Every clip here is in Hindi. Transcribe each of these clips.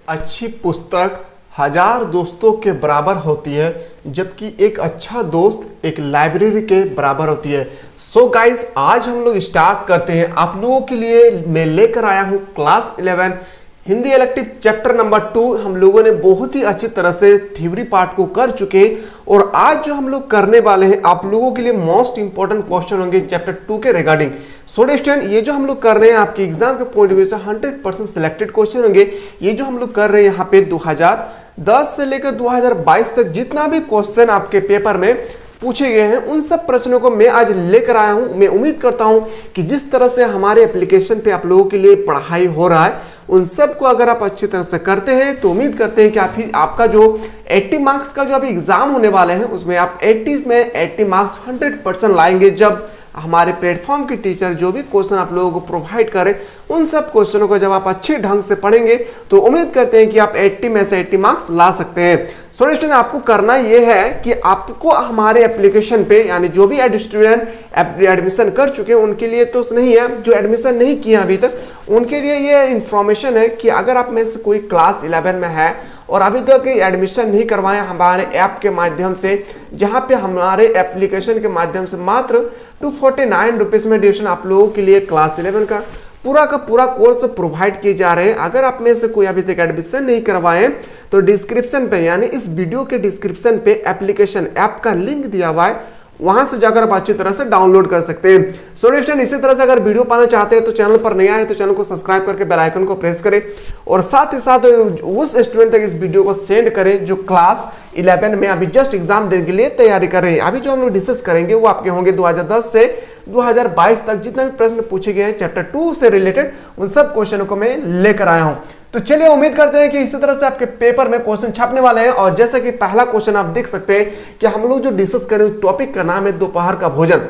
अच्छी पुस्तक हजार दोस्तों के बराबर होती है, जबकि एक अच्छा दोस्त एक लाइब्रेरी के बराबर होती है। सो गाइस, आज हम लोग स्टार्ट करते हैं। आप लोगों के लिए मैं लेकर आया हूं class 11 Hindi elective chapter number 2। हम लोगों ने बहुत ही अच्छी तरह से थ्योरी पार्ट को कर चुके हैं और आज जो हम लोग करने वाले हैं आप लोगों के लिए मोस्ट इंपॉर्टेंट क्वेश्चन होंगे चैप्टर 2 के रिगार्डिंग। सो स्टूडेंट, ये जो हम लोग कर रहे हैं आपके एग्जाम के पॉइंट ऑफ व्यू से 100% सिलेक्टेड क्वेश्चन होंगे। ये जो हम लोग कर रहे हैं यहाँ पे 2010 से लेकर 2022 तक जितना भी क्वेश्चन आपके पेपर में पूछे गए हैं उन सब प्रश्नों को मैं आज लेकर आया हूं। मैं उम्मीद करता हूं कि जिस तरह से हमारे एप्लीकेशन पे आप लोगों के लिए पढ़ाई हो रहा है उन सब को अगर आप अच्छी तरह से करते हैं तो उम्मीद करते हैं कि आपका जो 80 मार्क्स का जो अभी एग्जाम होने वाले हैं उसमें आप 80 में 80 मार्क्स 100% लाएंगे। जब हमारे प्लेटफॉर्म के टीचर जो भी क्वेश्चन आप लोगों को प्रोवाइड करें उन सब क्वेश्चनों को जब आप अच्छे ढंग से पढ़ेंगे तो उम्मीद करते हैं कि आप 80 में से 80 मार्क्स ला सकते हैं। सो स्टूडेंट, आपको करना यह है कि आपको हमारे एप्लीकेशन पे यानी जो भी स्टूडेंट एडमिशन कर चुके हैं उनके लिए तो नहीं है, जो एडमिशन नहीं किया अभी तक उनके लिए ये इंफॉर्मेशन है कि अगर आप में से कोई क्लास 11 में है और अभी तक एडमिशन नहीं करवाए हमारे ऐप के माध्यम से, जहां पे हमारे एप्लीकेशन के माध्यम से मात्र 249 रुपीज में ड्यूरेशन आप लोगों के लिए क्लास 11 का पूरा कोर्स प्रोवाइड किए जा रहे हैं। अगर आप में से कोई अभी तक एडमिशन नहीं करवाए तो डिस्क्रिप्शन पे यानी इस वीडियो के डिस्क्रिप्शन पे एप्लीकेशन ऐप का लिंक दिया हुआ है, वहां से जाकर आप अच्छी तरह से डाउनलोड कर सकते हैं। सो स्टूडेंट, इसी तरह से अगर वीडियो पाना चाहते हैं तो चैनल पर नया है तो चैनल को सब्सक्राइब करके बेल आइकन को प्रेस करें और साथ ही साथ उस स्टूडेंट तक इस वीडियो को सेंड करें जो क्लास 11 में अभी जस्ट एग्जाम देने के लिए तैयारी कर रहे हैं। अभी जो हम लोग डिस्कस करेंगे वो आपके होंगे 2010 से 2022 तक जितने भी प्रश्न पूछे गए हैं चैप्टर 2 से रिलेटेड उन सब क्वेश्चनों को मैं लेकर आया हूं। तो चलिए, उम्मीद करते हैं कि इसी तरह से आपके पेपर में क्वेश्चन छपने वाले हैं। और जैसा कि पहला क्वेश्चन आप देख सकते हैं कि हम लोग जो डिस्कस करें उस टॉपिक का नाम है दोपहर का भोजन।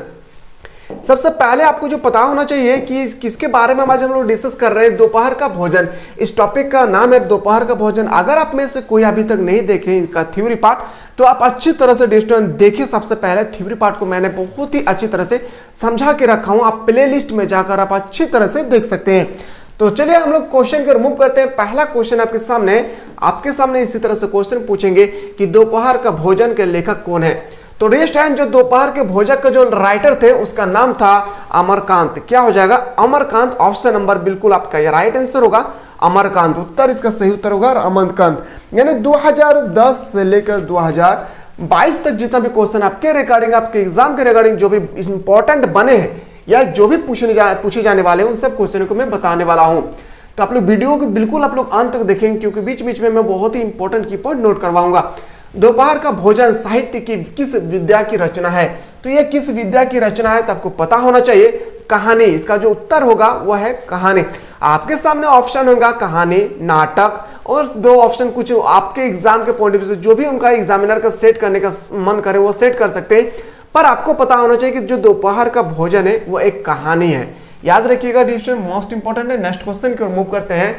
सबसे पहले आपको जो पता होना चाहिए कि किसके बारे में आज हम लोग डिस्कस कर रहे हैं, दोपहर का भोजन। इस टॉपिक का नाम है दोपहर का भोजन। अगर आप में से कोई अभी तक नहीं देखे इसका थ्योरी पार्ट तो आप अच्छी तरह से डिस्टेंस देखिए। सबसे पहले थ्योरी पार्ट को मैंने बहुत ही अच्छी तरह से समझा के रखा हूं, आप प्ले लिस्ट में जाकर आप अच्छी तरह से देख सकते हैं। तो चलिए हम लोग क्वेश्चन को रिमूव करते हैं। पहला क्वेश्चन आपके सामने इसी तरह से क्वेश्चन पूछेंगे कि दोपहर का भोजन के लेखक कौन है। तो रेस्टोरेंट जो दोपहर के भोजन का जो राइटर थे उसका नाम था अमरकांत। क्या हो जाएगा? अमरकांत। ऑप्शन नंबर बिल्कुल आपका ये राइट आंसर होगा, अमरकांत। उत्तर इसका सही उत्तर होगा अमरकांत। यानी 2010 से लेकर 2022 तक जितना भी क्वेश्चन आपके रिगार्डिंग आपके एग्जाम के रिगार्डिंग जो भी इंपॉर्टेंट बने हैं या जो भी पूछे जाने वाले हैं उन सब क्वेश्चनों को मैं बताने वाला हूं। तो आप लोग वीडियो को बिल्कुल आप लोग अंत तक देखेंगे क्योंकि बीच बीच में मैं बहुत ही इंपॉर्टेंट की पॉइंट नोट करवाऊंगा। दोपहर का भोजन साहित्य की किस विद्या की रचना है? तो ये किस विद्या की रचना है तो आपको पता होना चाहिए। कहानी। इसका जो उत्तर होगा वह है कहानी। आपके सामने ऑप्शन होगा कहानी, नाटक और दो ऑप्शन कुछ आपके एग्जाम के पॉइंट ऑफ व्यू से जो भी उनका एग्जामिनर का सेट करने का मन करे वो सेट कर सकते हैं। पर आपको पता होना चाहिए कि जो दोपहर का भोजन है वो एक कहानी है। याद रखिएगा, डिस्टेंस मोस्ट इंपॉर्टेंट है। नेक्स्ट क्वेश्चन की ओर मूव करते हैं।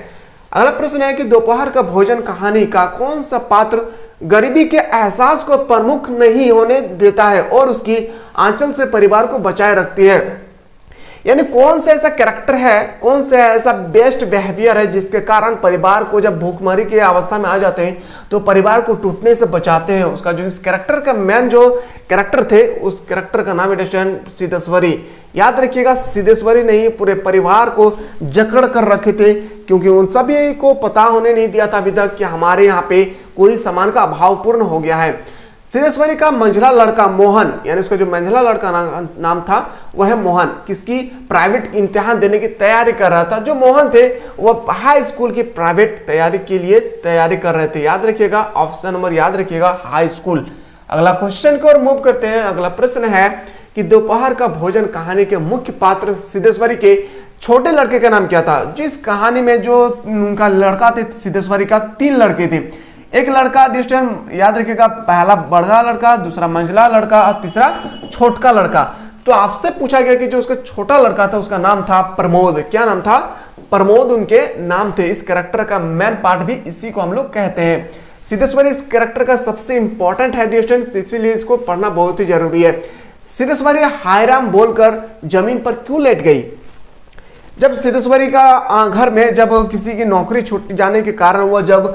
अगला प्रश्न है कि दोपहर का भोजन कहानी का कौन सा पात्र गरीबी के एहसास को प्रमुख नहीं होने देता है और उसकी आंचल से परिवार को बचाए रखती है? यानी कौन सा ऐसा कैरेक्टर है, कौन सा ऐसा बेस्ट बिहेवियर है जिसके कारण परिवार को जब भूखमरी की अवस्था में आ जाते हैं तो परिवार को टूटने से बचाते हैं? उसका जो इस कैरेक्टर का मेन जो कैरेक्टर थे उस कैरेक्टर का नाम है सिद्धेश्वरी। याद रखिएगा, सिद्धेश्वरी नहीं पूरे परिवार को जकड़ कर रखे थे क्योंकि उन सभी को पता होने नहीं दिया था अभी तक कि हमारे यहाँ पे कोई सामान का अभाव पूर्ण हो गया है। सिद्धेश्वरी का मंझला लड़का मोहन, यानी उसका जो मंझला लड़का नाम था वह है मोहन, किसकी प्राइवेट इम्तिहान देने की तैयारी कर रहा था। जो मोहन थे वह हाई स्कूल की प्राइवेट तैयारी के लिए तैयारी कर रहे थे। याद रखिएगा, ऑप्शन नंबर याद रखिएगा हाई स्कूल। अगला क्वेश्चन को और मूव करते हैं। अगला प्रश्न है कि दोपहर का भोजन कहानी के मुख्य पात्र सिद्धेश्वरी के छोटे लड़के का नाम क्या था? जिस कहानी में जो उनका लड़का थे सिद्धेश्वरी का 3 लड़के थे। एक लड़का डिस्टेंस याद रखिएगा, पहला बड़ा लड़का, दूसरा मंझला लड़का और तीसरा छोटका लड़का। तो आपसे पूछा गया कि जो उसका छोटा लड़का था उसका नाम था प्रमोद। क्या नाम था? प्रमोद उनके नाम थे। इस कैरेक्टर का मेन पार्ट भी इसी को हम लोग कहते हैं। सिद्धेश्वरी इस कैरेक्टर का सबसे इंपॉर्टेंट है डिस्टेंस, इसीलिए इसको पढ़ना बहुत ही जरूरी है। सिद्धेश्वरी हाय राम बोलकर जमीन पर क्यों लेट गई? जब सिद्धेश्वरी का घर में जब किसी की नौकरी छूट जाने के कारण वह जब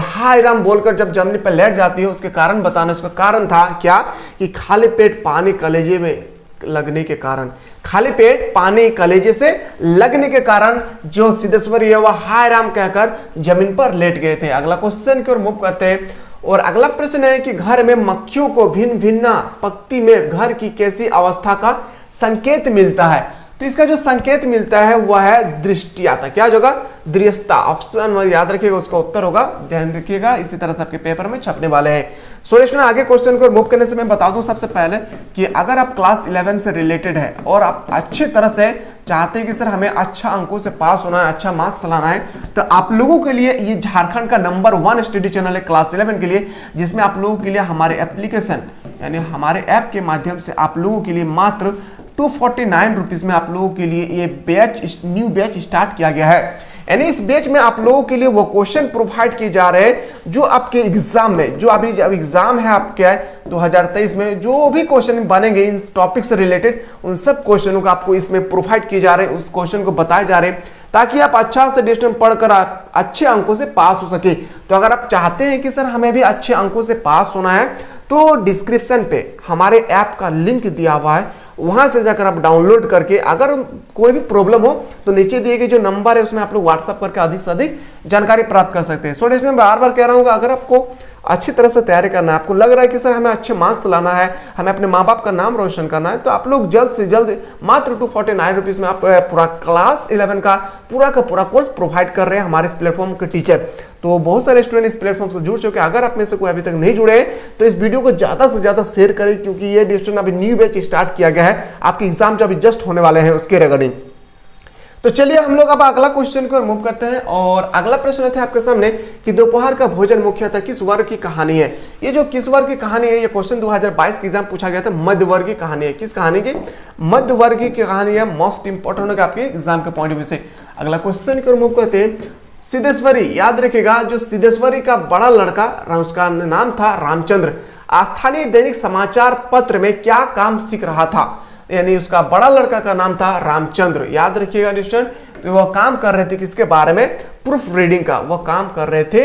हाय राम बोलकर जब जमीन पर लेट जाती है, उसके कारण बताना। उसका कारण था क्या कि खाली पेट पानी कलेजे में लगने के कारण, खाली पेट पानी कलेजे से लगने के कारण जो सिद्धेश्वरी है वह हाय राम कहकर जमीन पर लेट गए थे। अगला क्वेश्चन की ओर मूव करते हैं और अगला प्रश्न है कि घर में मक्खियों को भिन्न भिन्न पंक्ति में घर की कैसी अवस्था का संकेत मिलता है? तो इसका जो संकेत मिलता है वह है दृष्टियाता। क्या होगा? दृश्यता। ऑप्शन याद रखिएगा, उसका उत्तर होगा, ध्यान रखिएगा, इसी तरह से आपके पेपर में छपने वाले हैं। सो स्टूडेंट आगे क्वेश्चन को मूव करने से मैं बता दूं सबसे पहले कि अगर आप क्लास 11 से रिलेटेड है और आप अच्छी तरह से चाहते हैं कि सर हमें अच्छा अंकों से पास होना है, अच्छा मार्क्स लाना है, तो आप लोगों के लिए ये झारखंड का नंबर 1 स्टडी चैनल है क्लास 11 के लिए, जिसमें आप लोगों के लिए हमारे एप्लीकेशन यानी हमारे ऐप के माध्यम से आप लोगों के लिए मात्र 249 रुपीज में आप लोगों के लिए ये बैच न्यू बैच स्टार्ट किया गया है। यानी इस बैच में आप लोगों के लिए वो क्वेश्चन प्रोवाइड किए जा रहे हैं जो आपके एग्जाम में, जो अभी जब एग्जाम है आपके 2023 में जो भी क्वेश्चन बनेंगे इन टॉपिक से रिलेटेड, उन सब क्वेश्चनों को आपको इसमें प्रोवाइड किए जा रहे हैं, उस क्वेश्चन को बताए जा रहे हैं ताकि आप अच्छा से डिस्टेंस पढ़कर अच्छे अंकों से पास हो सके। तो अगर आप चाहते हैं कि सर हमें भी अच्छे अंकों से पास होना है तो डिस्क्रिप्शन पे हमारे ऐप का लिंक दिया हुआ है, वहां से जाकर आप डाउनलोड करके अगर कोई भी प्रॉब्लम हो तो नीचे दिए गए जो नंबर है उसमें आप लोग व्हाट्सअप करके अधिक से अधिक जानकारी प्राप्त कर सकते हैं। सो इसमें बार बार कह रहा हूँ अगर आपको अच्छी तरह से तैयारी करना है, आपको लग रहा है कि सर हमें अच्छे मार्क्स लाना है, हमें अपने माँ बाप का नाम रोशन करना है, तो आप लोग जल्द से जल्द मात्र 249 रुपीज में आप पूरा क्लास 11 का पूरा कोर्स प्रोवाइड कर रहे हैं हमारे इस प्लेटफॉर्म के टीचर। तो बहुत सारे स्टूडेंट इस प्लेटफॉर्म से जुड़ चुके हैं। अगर आप में से कोई अभी तक नहीं जुड़े हैं तो इस वीडियो को ज्यादा से ज्यादा शेयर करें, क्योंकि ये डिस्ट्रिक्ट अभी न्यू बैच स्टार्ट किया गया है आपके एग्जाम जो अभी जस्ट होने वाले हैं उसके रिगार्डिंग। तो चलिए हम लोग अब अगला क्वेश्चन को मूव करते हैं और अगला प्रश्न था आपके सामने कि दोपहर का भोजन मुख्यतः किस वर्ग की कहानी है? ये जो किस वर्ग की कहानी है, ये क्वेश्चन 2022 के एग्जाम पूछा गया था, मध्य वर्ग की कहानी है। किस कहानी की? मध्य वर्ग की कहानी है। मोस्ट इंपोर्टेंट होगा आपके एग्जाम के पॉइंट ऑफ व्यू से। अगला क्वेश्चन को मूव करते हैं। सिद्धेश्वरी, याद रखेगा जो सिद्धेश्वरी का बड़ा लड़का उसका नाम था रामचंद्र, स्थानीय दैनिक समाचार पत्र में क्या काम सीख रहा था? यानी उसका बड़ा लड़का का नाम था रामचंद्र, याद रखिएगा स्टूडेंट। तो वह काम कर रहे थे किसके बारे में? प्रूफ रीडिंग का। वह काम कर रहे थे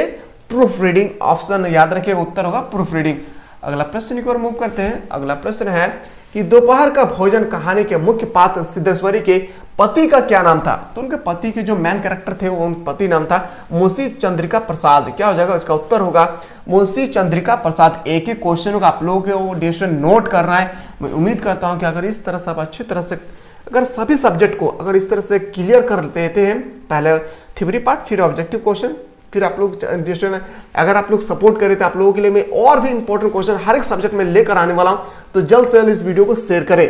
प्रूफ रीडिंग। ऑप्शन याद रखिएगा, उत्तर होगा प्रूफ रीडिंग। अगला प्रश्न की ओर मूव करते हैं। अगला प्रश्न है कि दोपहर का भोजन कहानी के मुख्य पात्र सिद्धेश्वरी के पति का क्या नाम था? तो उनके पति के जो मेन कैरेक्टर थे वो पति नाम था मुंशी चंद्रिका प्रसाद। क्या हो जाएगा? इसका उत्तर होगा मुंशी चंद्रिका प्रसाद। एक ही क्वेश्चन को आप लोगों को वो डिस्कशन नोट करना है। मैं उम्मीद करता हूं कि अगर इस तरह से आप अच्छी तरह से अगर सभी सब्जेक्ट को अगर इस तरह से क्लियर कर लेते हैं, पहले थ्योरी पार्ट फिर ऑब्जेक्टिव क्वेश्चन फिर आप लोग अगर आप लोग सपोर्ट करें तो आप लोगों के लिए मैं और भी इंपॉर्टेंट क्वेश्चन हर एक सब्जेक्ट में लेकर आने वाला हूं। तो जल्द से जल्द इस वीडियो को शेयर करें।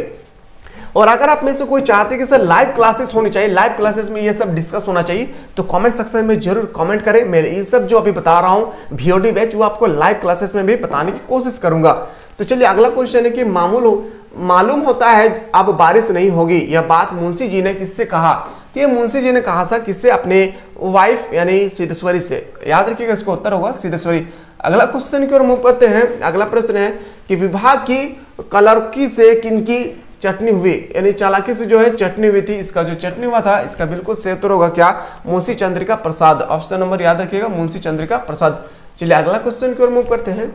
और अगर आप में से कोई चाहते हैं कि सर लाइव क्लासेस होनी चाहिए, लाइव क्लासेस में ये सब डिस्कस होना चाहिए, तो कमेंट सेक्शन में जरूर कमेंट करें। मैं ये सब जो अभी बता रहा हूं VOD बैच वो आपको लाइव क्लासेस में भी बताने की कोशिश करूंगा। तो चलिए अगला क्वेश्चन है कि मालूम होता है अब बारिश नहीं होगी, यह बात मुंशी जी ने किससे कहा? तो ये मुंशी जी ने कहा था किससे? अपने वाइफ यानी सिद्धेश्वरी से। याद रखिएगा, इसका उत्तर होगा सिद्धेश्वरी। अगला क्वेश्चन की ओर मूव करते हैं। अगला प्रश्न है कि विवाह की कलरकी से किनकी चटनी हुई? यानी चालाकी से जो है चटनी हुई थी, इसका जो चटनी हुआ था इसका बिल्कुल सही उत्तर होगा क्या? मुंशी चंद्रिका प्रसाद। ऑप्शन नंबर याद रखिएगा, मुंशी चंद्रिका प्रसाद। चलिए अगला क्वेश्चन की ओर मूव करते हैं।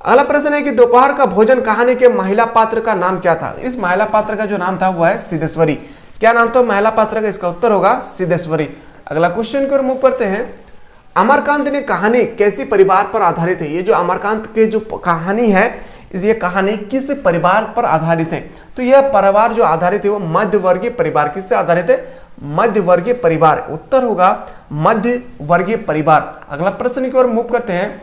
अगला प्रश्न है कि दोपहर का भोजन कहानी के महिला पात्र का नाम क्या था? इस महिला पात्र का जो नाम था वह है सिद्धेश्वरी। क्या नाम था महिला पात्र का? इसका उत्तर होगा सिद्धेश्वरी। अगला क्वेश्चन की ओर मूव करते हैं। अमरकांत ने कहानी कैसी परिवार पर आधारित है? ये जो अमरकांत की जो कहानी है, ये कहानी किस परिवार पर आधारित है? तो यह परिवार जो आधारित है वो मध्य वर्गीय परिवार। किससे आधारित है? मध्य वर्गीय परिवार। उत्तर होगा मध्य वर्गीय परिवार। अगला प्रश्न की ओर मूव करते हैं।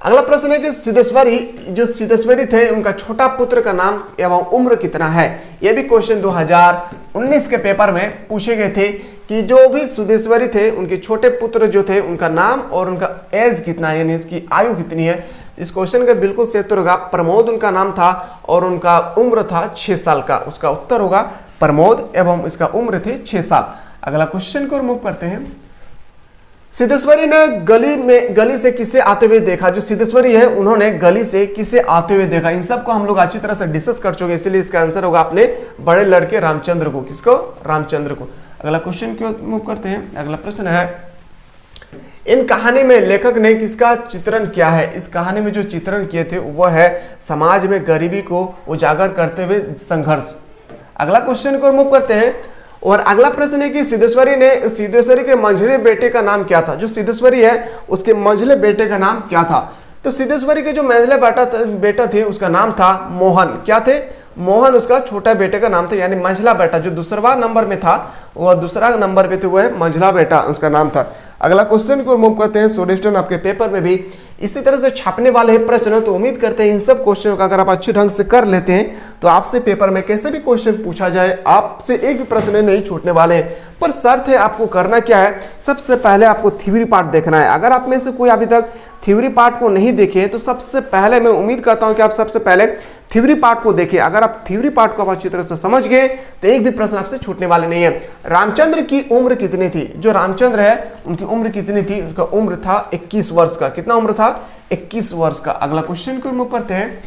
अगला प्रश्न है कि सिद्धेश्वरी थे उनका छोटा पुत्र का नाम एवं उम्र कितना है? यह भी क्वेश्चन 2019 के पेपर में पूछे गए थे कि जो भी सिद्धेश्वरी थे उनके छोटे पुत्र जो थे उनका नाम और उनका एज कितना है, यानी इसकी आयु कितनी है। इस क्वेश्चन का बिल्कुल सही उत्तर होगा प्रमोद उनका नाम था और उनका उम्र था 6 साल का। उसका उत्तर होगा प्रमोद एवं इसका उम्र थे 6 साल। अगला क्वेश्चन को मूव करते हैं। सिद्धेश्वरी ने गली से किसे आते हुए देखा? जो सिद्धेश्वरी है उन्होंने गली से किसे आते हुए देखा? इन सबको हम लोग अच्छी तरह से डिस्कस कर चुके हैं, इसलिए इसका आंसर होगा अपने बड़े लड़के रामचंद्र को। किसको? रामचंद्र को। अगला क्वेश्चन की ओर मूव करते हैं। अगला प्रश्न है, इन कहानी में लेखक ने किसका चित्रण किया है? इस कहानी में जो चित्रण किए थे वह है समाज में गरीबी को उजागर करते हुए संघर्ष। अगला क्वेश्चन को मूव करते हैं और अगला प्रश्न है कि सिद्धेश्वरी के मंझले बेटे का नाम क्या था? जो सिद्धेश्वरी है उसके मंझले बेटे का नाम क्या था? तो सिद्धेश्वरी के जो मंझले बेटा थे उसका नाम था मोहन। क्या थे? मोहन उसका छोटा बेटे का नाम था, यानी मंझला बेटा जो दूसरा नंबर में था वह दूसरा नंबर पे थे, वह मंझला बेटा उसका नाम था। अगला क्वेश्चन को मूव करते हैं। सोडेस्टोन आपके पेपर में भी इसी तरह से छापने वाले हैं प्रश्न, तो उम्मीद करते हैं इन सब क्वेश्चनों का अगर आप अच्छे ढंग से कर लेते हैं तो आपसे पेपर में कैसे भी क्वेश्चन पूछा जाए आपसे एक भी प्रश्न नहीं छूटने वाले हैं। पर शर्त है आपको करना क्या है, सबसे पहले आपको थ्योरी पार्ट देखना है। अगर आप में से कोई अभी तक थ्योरी पार्ट को नहीं देखे तो सबसे पहले मैं उम्मीद करता हूं कि आप सबसे पहले थ्योरी पार्ट को देखें। अगर आप थ्योरी पार्ट को आप अच्छी तरह से समझ गए तो एक भी प्रश्न आपसे छूटने वाले नहीं है। रामचंद्र की उम्र कितनी थी? जो रामचंद्र है उनकी उम्र कितनी थी? उनका उम्र था 21 वर्ष का। कितना उम्र था? 21 वर्ष का। अगला क्वेश्चन को मूव करते हैं।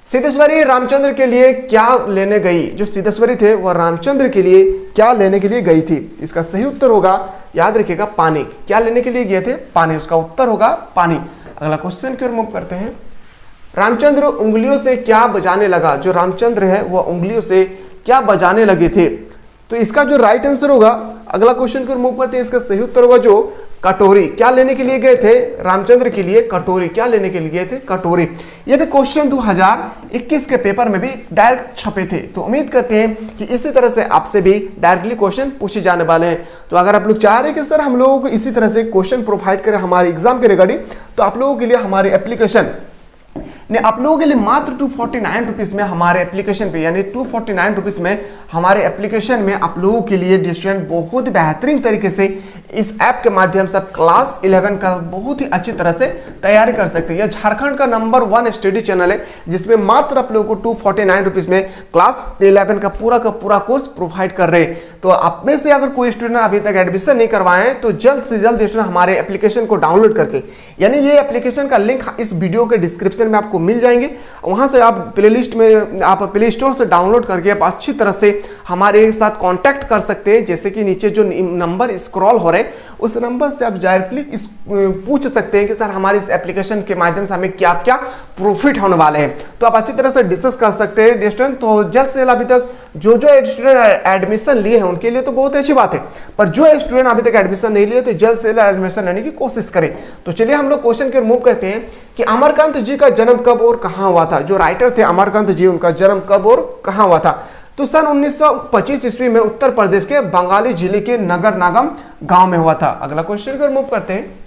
सिद्धेश्वरी रामचंद्र के लिए क्या लेने गई? जो सिद्धेश्वरी थे वह रामचंद्र के लिए क्या लेने के लिए गई थी? इसका सही उत्तर होगा, याद रखिएगा, पानी। क्या लेने के लिए गए थे? पानी। उसका उत्तर होगा पानी। अगला क्वेश्चन की ओर मूव करते हैं। रामचंद्र उंगलियों से क्या बजाने लगा? जो रामचंद्र है वह उंगलियों से क्या बजाने लगे थे? तो इसका जो राइट आंसर होगा, अगला क्वेश्चन को मूव करते हैं, इसका सही उत्तर होगा जो कटोरी। क्या लेने के लिए गए थे? रामचंद्र के लिए कटोरी। क्या लेने के लिए गए थे? कटोरी। यह भी क्वेश्चन 2021 के पेपर में भी डायरेक्ट छपे थे, तो उम्मीद करते हैं कि इसी तरह से आपसे भी डायरेक्टली क्वेश्चन पूछे जाने वाले हैं। तो अगर आप लोग चाह रहे हैं कि सर हम लोगों को इसी तरह से क्वेश्चन प्रोवाइड करें हमारे एग्जाम के रिगार्डिंग, तो आप लोगों के लिए हमारे एप्लीकेशन ने आप लोगों के लिए मात्र 249 रुपीज में हमारे एप्लीकेशन पे, यानी 249 रुपीज में हमारे एप्लीकेशन में आप लोगों के लिए स्टूडेंट बहुत बेहतरीन तरीके से इस ऐप के माध्यम से आप क्लास 11 का बहुत ही अच्छी तरह से तैयारी कर सकते हैं। यह झारखंड का नंबर 1 स्टडी चैनल है जिसमें मात्र आप लोगों को 249 रुपीज में क्लास 11 का पूरा कोर्स प्रोवाइड कर रहे हैं। तो आप में से अगर कोई स्टूडेंट अभी तक एडमिशन नहीं करवाए हैं तो जल्द से जल्द स्टूडेंट हमारे एप्लीकेशन को डाउनलोड करके, यानी ये एप्लीकेशन का लिंक इस वीडियो के डिस्क्रिप्शन में आपको मिल जाएंगे, वहां से आप प्लेलिस्ट में आप प्ले स्टोर से डाउनलोड करके आप अच्छी तरह से हमारे साथ कांटेक्ट कर सकते हैं। जैसे कि नीचे जो नंबर स्क्रॉल हो रहे हैं उस नंबर से आप डायरेक्टली पूछ सकते हैं कि सर हमारे इस एप्लीकेशन के माध्यम से हमें क्या क्या प्रॉफिट होने वाले हैं, तो आप अच्छी तरह से डिस्कस कर सकते हैं स्टूडेंट। तो जल्द से जल्द अभी तक जो स्टूडेंट एडमिशन लिए हैं उनके लिए तो बहुत अच्छी बात है, पर जो स्टूडेंट अभी तक एडमिशन नहीं लिए तो जल्द से जल्द एडमिशन लेने की कोशिश करें। तो चलिए हम लोग क्वेश्चन के मूव करते हैं कि अमरकांत जी का जन्म कब और कहां हुआ था? जो राइटर थे अमरकांत जी, उनका जन्म कब और कहां हुआ था? तो सन 1925 ईस्वी में उत्तर प्रदेश के बंगाली जिले के नगर नागम गांव में हुआ था। अगला क्वेश्चन को मूव करते हैं।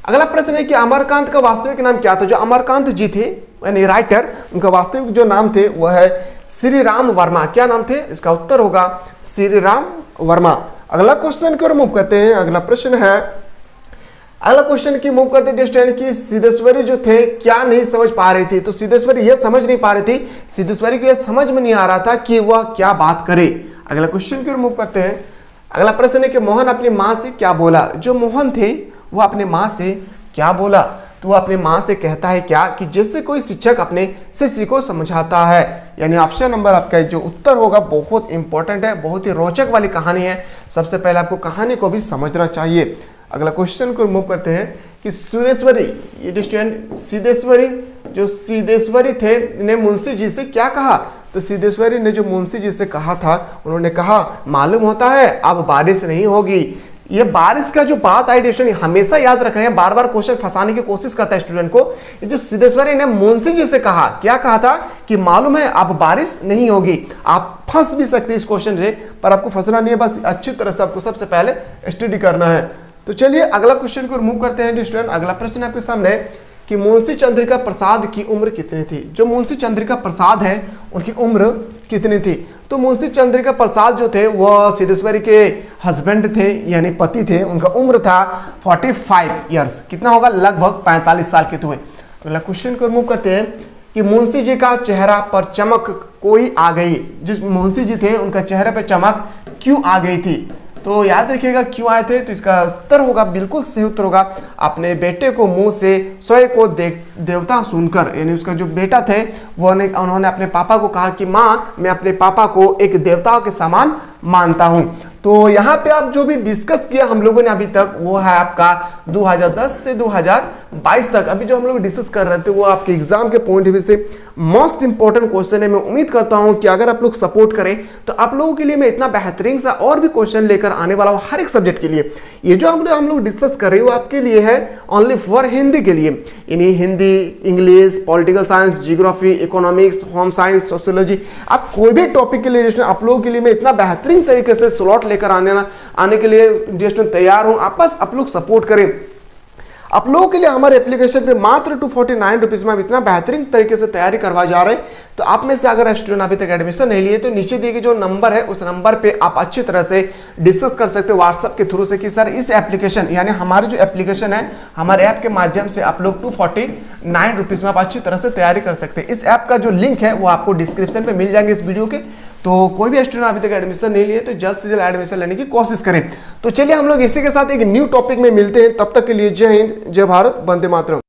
अगला प्रश्न है कि अमरकांत का वास्तविक नाम क्या था? जो अमरकांत जी थे यानी राइटर, उनका वास्तविक जो नाम थे वह है श्री राम वर्मा। क्या नाम थे? इसका उत्तर होगा श्री राम वर्मा। अगला क्वेश्चन को मूव करते हैं। अगला प्रश्न है, अगला क्वेश्चन की मूव करते हैं स्टूडेंट की सिद्धेश्वरी जो थे क्या नहीं समझ पा रही थी? तो सिद्धेश्वरी ये समझ नहीं पा रही थी, सिद्धेश्वरी को यह समझ में नहीं आ रहा था कि वह क्या बात करे। अगला क्वेश्चन की मूव करते हैं। अगला प्रश्न है कि मोहन अपनी माँ से क्या बोला? जो मोहन थे वह अपने माँ से क्या बोला? तो वह अपनी माँ से कहता है क्या कि जैसे कोई शिक्षक अपने शिष्य को समझाता है, यानी ऑप्शन नंबर आपका जो उत्तर होगा बहुत इंपॉर्टेंट है, बहुत ही रोचक वाली कहानी है। सबसे पहले आपको कहानी को भी समझना चाहिए। अगला क्वेश्चन को मूव करते हैं कि सिद्धेश्वरी, ये स्टूडेंट सिद्धेश्वरी थे ने मुंशी जी से क्या कहा? तो सिद्धेश्वरी ने जो मुंशी जी से कहा था, उन्होंने कहा मालूम होता है अब बारिश नहीं होगी। ये बारिश का जो बात आई स्टूडेंट हमेशा याद रखना है, बार बार क्वेश्चन फंसाने की कोशिश करता है स्टूडेंट को। ये जो सिद्धेश्वरी ने मुंशी जी से कहा, क्या कहा था कि मालूम है अब बारिश नहीं होगी। आप फंस भी सकते हैं इस क्वेश्चन से, पर आपको फंसना नहीं है, बस अच्छी तरह से आपको सबसे पहले स्टडी करना है। तो चलिए अगला क्वेश्चन को रिमूव करते हैं स्टूडेंट। अगला प्रश्न आपके सामने कि मुंशी चंद्रिका प्रसाद की उम्र कितनी थी? जो मुंशी चंद्रिका प्रसाद है उनकी उम्र कितनी थी? तो मुंशी चंद्रिका प्रसाद जो थे वह सिद्धेश्वरी के हस्बैंड थे यानी पति थे, उनका उम्र था 45 ईयर्स। कितना होगा? लगभग 45 साल के थे। अगला क्वेश्चन को रिमूव करते हैं कि मुंशी जी का चेहरा पर चमक कोई आ गई। जो मुंशी जी थे उनका चेहरे पर चमक क्यों आ गई थी? तो याद रखिएगा क्यों आए थे, तो इसका उत्तर होगा, बिल्कुल सही उत्तर होगा, अपने बेटे को मुंह से स्वयं को देवता सुनकर, यानी उसका जो बेटा थे वो उन्होंने अपने पापा को कहा कि माँ मैं अपने पापा को एक देवता के समान मानता हूं। तो यहाँ पे आप जो भी डिस्कस किया हम लोगों ने अभी तक वो है आपका 2010 से 2022 तक अभी जो हम लोग डिस्कस कर रहे थे वो आपके एग्जाम के पॉइंट ऑफ व्यू से मोस्ट इंपॉर्टेंट क्वेश्चन है। मैं उम्मीद करता हूं कि अगर आप लोग सपोर्ट करें तो आप लोगों के लिए मैं इतना बेहतरीन सा और भी क्वेश्चन लेकर आने वाला हूं हर एक सब्जेक्ट के लिए। ये जो हम लोग डिस्कस कर रहे हैं वो आपके लिए है ओनली फॉर हिंदी के लिए, यानी Hindi, English, political science, geography, economics, home science, sociology, आप कोई भी टॉपिक के लिए आप लोगों के लिए मैं इतना बेहतरीन तरीके से स्लॉट लेकर आने के लिए तैयार हूं। आप बस आप लोग सपोर्ट करें। आप लोगों के लिए हमारे एप्लीकेशन पे मात्र 249 रुपीज में हम इतना बेहतरीन तरीके से तैयारी करवा जा रहे हैं। तो आप में से अगर स्टूडेंट अभी तक एडमिशन नहीं लिए तो नीचे दिए गए जो नंबर है उस नंबर पे आप अच्छी तरह से डिस्कस कर सकते हो व्हाट्सएप के थ्रू से कि सर इस एप्लीकेशन यानी हमारी जो एप्लीकेशन है हमारे ऐप के माध्यम से आप लोग 249 रुपीज में आप अच्छी तरह से तैयारी कर सकते हैं। इस ऐप का जो लिंक है वो आपको डिस्क्रिप्शन पे मिल जाएंगे इस वीडियो के। तो कोई भी स्टूडेंट अभी तक एडमिशन नहीं लिए तो जल्द से जल्द एडमिशन लेने की कोशिश करें। तो चलिए हम लोग इसी के साथ एक न्यू टॉपिक में मिलते हैं, तब तक के लिए जय हिंद, जय भारत, वंदे मातरम।